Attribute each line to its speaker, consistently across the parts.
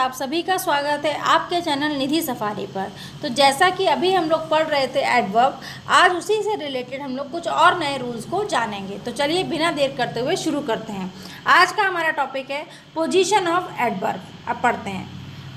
Speaker 1: आप सभी का स्वागत है आपके चैनल निधि सफारी पर। तो जैसा कि अभी हम लोग पढ़ रहे थे एडवर्ब, आज उसी से रिलेटेड हम लोग कुछ और नए रूल्स को जानेंगे। तो चलिए बिना देर करते हुए शुरू करते हैं। आज का हमारा टॉपिक है पोजीशन ऑफ एडवर्ब। अब पढ़ते हैं।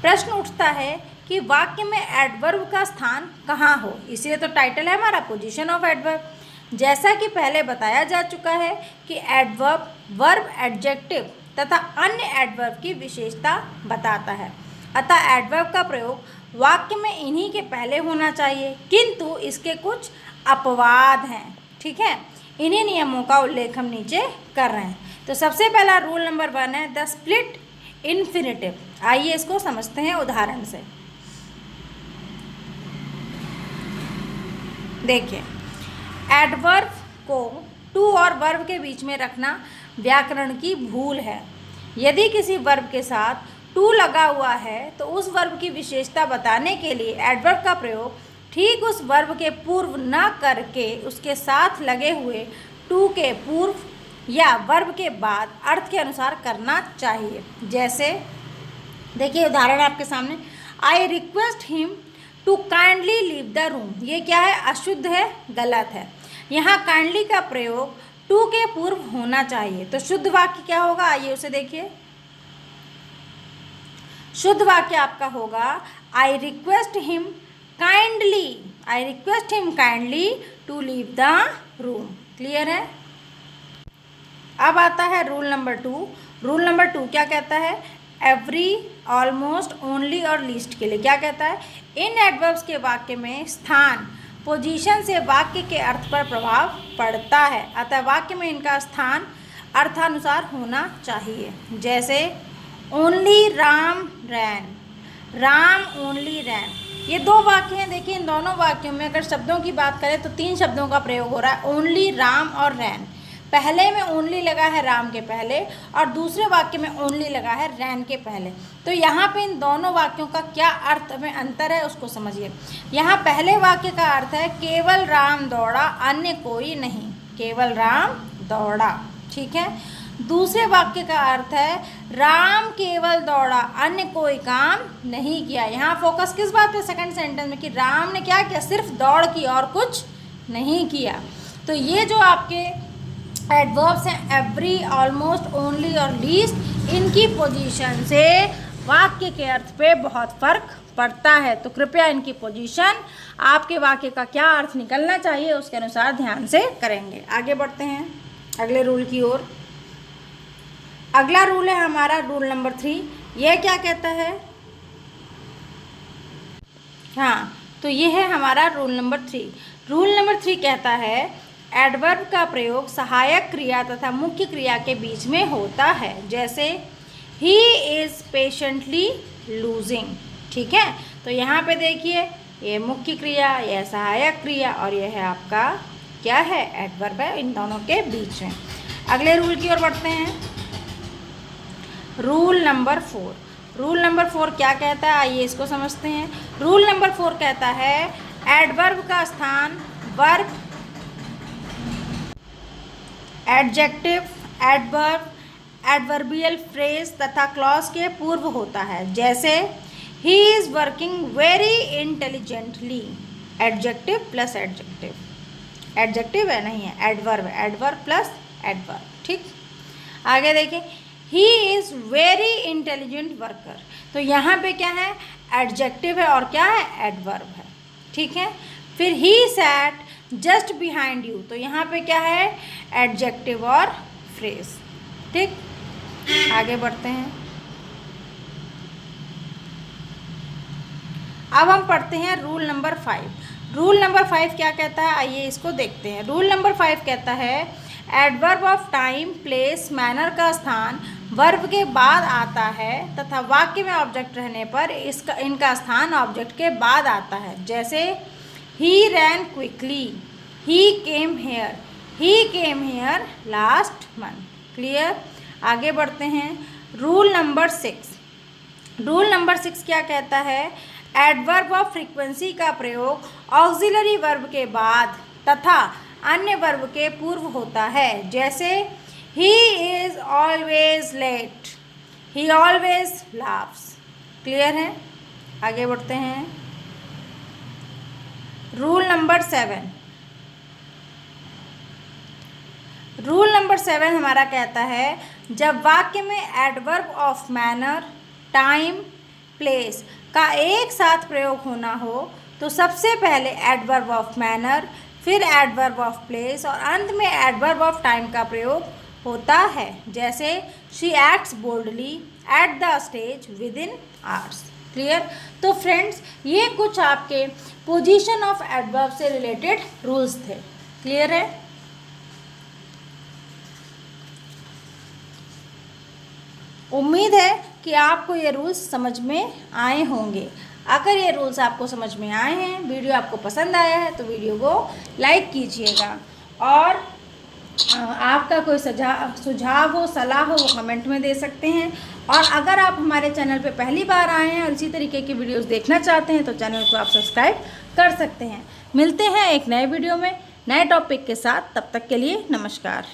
Speaker 1: प्रश्न उठता है कि वाक्य में एडवर्ब का स्थान कहाँ हो, इसलिए तो टाइटल है हमारा पोजीशन ऑफ एडवर्ब। जैसा कि पहले बताया जा चुका है कि एडवर्ब वर्ब, एडजेक्टिव तथा अन्य एडवर्ब की विशेषता बताता है, अतः एडवर्ब का प्रयोग वाक्य में इन्हीं के पहले होना चाहिए, किंतु इसके कुछ अपवाद हैं। ठीक है, इन्हीं नियमों का उल्लेख हम नीचे कर रहे हैं। तो सबसे पहला रूल नंबर 1 है द स्प्लिट इन्फिनेटिव। आइए इसको समझते हैं उदाहरण से। देखिए, एडवर्ब को टू और वर्ब के बीच में रखना व्याकरण की भूल है। यदि किसी वर्ब के साथ टू लगा हुआ है तो उस वर्ब की विशेषता बताने के लिए एडवर्ब का प्रयोग ठीक उस वर्ब के पूर्व न करके उसके साथ लगे हुए टू के पूर्व या वर्ब के बाद अर्थ के अनुसार करना चाहिए। जैसे देखिए उदाहरण आपके सामने, I request him to kindly leave the room. ये क्या है? अशुद्ध है, गलत है। यहाँ काइंडली का प्रयोग टू के पूर्व होना चाहिए। तो शुद्ध वाक्य क्या होगा, आइए उसे देखिए। शुद्ध वाक्य आपका होगा I request him kindly to leave the room. Clear है? अब आता है रूल नंबर 2। रूल नंबर 2 क्या कहता है? एवरी, ऑलमोस्ट, ओनली और लीस्ट के लिए क्या कहता है? इन एडवर्ब्स के वाक्य में स्थान, पोजीशन से वाक्य के अर्थ पर प्रभाव पड़ता है, अतः वाक्य में इनका स्थान अर्थानुसार होना चाहिए। जैसे ओनली राम रैन, राम ओनली रैन। ये दो वाक्य हैं। देखिए इन दोनों वाक्यों में अगर शब्दों की बात करें तो 3 शब्दों का प्रयोग हो रहा है, ओनली, राम और रैन। पहले में ओनली लगा है राम के पहले और दूसरे वाक्य में ओनली लगा है रैन के पहले। तो यहाँ पे इन दोनों वाक्यों का क्या अर्थ में अंतर है उसको समझिए। यहाँ पहले वाक्य का अर्थ है केवल राम दौड़ा, अन्य कोई नहीं, केवल राम दौड़ा। ठीक है। दूसरे वाक्य का अर्थ है राम केवल दौड़ा, अन्य कोई काम नहीं किया। यहाँ फोकस किस बात पे? सेकंड सेंटेंस में कि राम ने क्या किया? सिर्फ दौड़ की और कुछ नहीं किया। तो ये जो आपके एडवर्ब्स हैं एवरी, ऑलमोस्ट, ओनली और लीस्ट, इनकी पोजीशन से वाक्य के अर्थ पे बहुत फर्क पड़ता है। तो कृपया इनकी पोजीशन आपके वाक्य का क्या अर्थ निकलना चाहिए उसके अनुसार ध्यान से करेंगे। आगे बढ़ते हैं अगले रूल की ओर। अगला रूल है हमारा रूल नंबर 3। यह क्या कहता है? हाँ, तो ये है हमारा रूल नंबर 3। रूल नंबर 3 कहता है एडवर्ब का प्रयोग सहायक क्रिया तथा मुख्य क्रिया के बीच में होता है। जैसे ही इज पेशेंटली लूजिंग। ठीक है, तो यहाँ पे देखिए ये मुख्य क्रिया, यह सहायक क्रिया और यह है आपका क्या है? एडवर्ब है, इन दोनों के बीच में। अगले रूल की ओर बढ़ते हैं। Rule number 4। रूल नंबर 4 क्या कहता है? आइए इसको समझते हैं। रूल नंबर 4 कहता है एडवर्ब का स्थान verb, adjective, adverb, adverbial phrase तथा क्लॉज के पूर्व होता है। जैसे he is working very intelligently, adjective plus adjective, adjective है नहीं है, एडवर्ब, एडवर्ब प्लस एडवर्ब। ठीक, आगे देखिए he is very intelligent worker. तो यहाँ पे क्या है? एडजेक्टिव है और क्या है? एडवर्ब है। ठीक है, फिर he sat just behind you. तो यहाँ पे क्या है? एडजेक्टिव और फ्रेज। ठीक, आगे बढ़ते हैं। अब हम पढ़ते हैं रूल नंबर 5। रूल नंबर 5 क्या कहता है? आइए इसको देखते हैं। रूल नंबर 5 कहता है adverb of time, place, manner का स्थान वर्ब के बाद आता है तथा वाक्य में ऑब्जेक्ट रहने पर इनका स्थान ऑब्जेक्ट के बाद आता है। जैसे he ran quickly, he came here last month। Clear? आगे बढ़ते हैं। Rule number 6। रूल नंबर 6 क्या कहता है? एडवर्ब ऑफ फ्रीक्वेंसी का प्रयोग ऑक्सिलरी वर्ब के बाद तथा अन्य वर्ब के पूर्व होता है। जैसे he is always late, he always laughs। Clear है? आगे बढ़ते हैं। Rule number 7। रूल नंबर 7 हमारा कहता है जब वाक्य में adverb of manner, time, place का एक साथ प्रयोग होना हो तो सबसे पहले एडवर्ब ऑफ मैनर, फिर एडवर्ब ऑफ प्लेस और अंत में एडवर्ब ऑफ टाइम का प्रयोग होता है। जैसे she acts boldly at the stage with in hours. Clear? तो फ्रेंड्स, ये कुछ आपके पोजीशन ऑफ एडवर्ब से रिलेटेड रूल्स थे। क्लियर है? उम्मीद है कि आपको ये रूल्स समझ में आए होंगे। अगर ये रूल्स आपको समझ में आए हैं, वीडियो आपको पसंद आया है तो वीडियो को लाइक कीजिएगा और आपका कोई सुझाव हो, सलाह हो, वो कमेंट में दे सकते हैं। और अगर आप हमारे चैनल पे पहली बार आए हैं और इसी तरीके की वीडियोस देखना चाहते हैं तो चैनल को आप सब्सक्राइब कर सकते हैं। मिलते हैं एक नए वीडियो में नए टॉपिक के साथ। तब तक के लिए नमस्कार।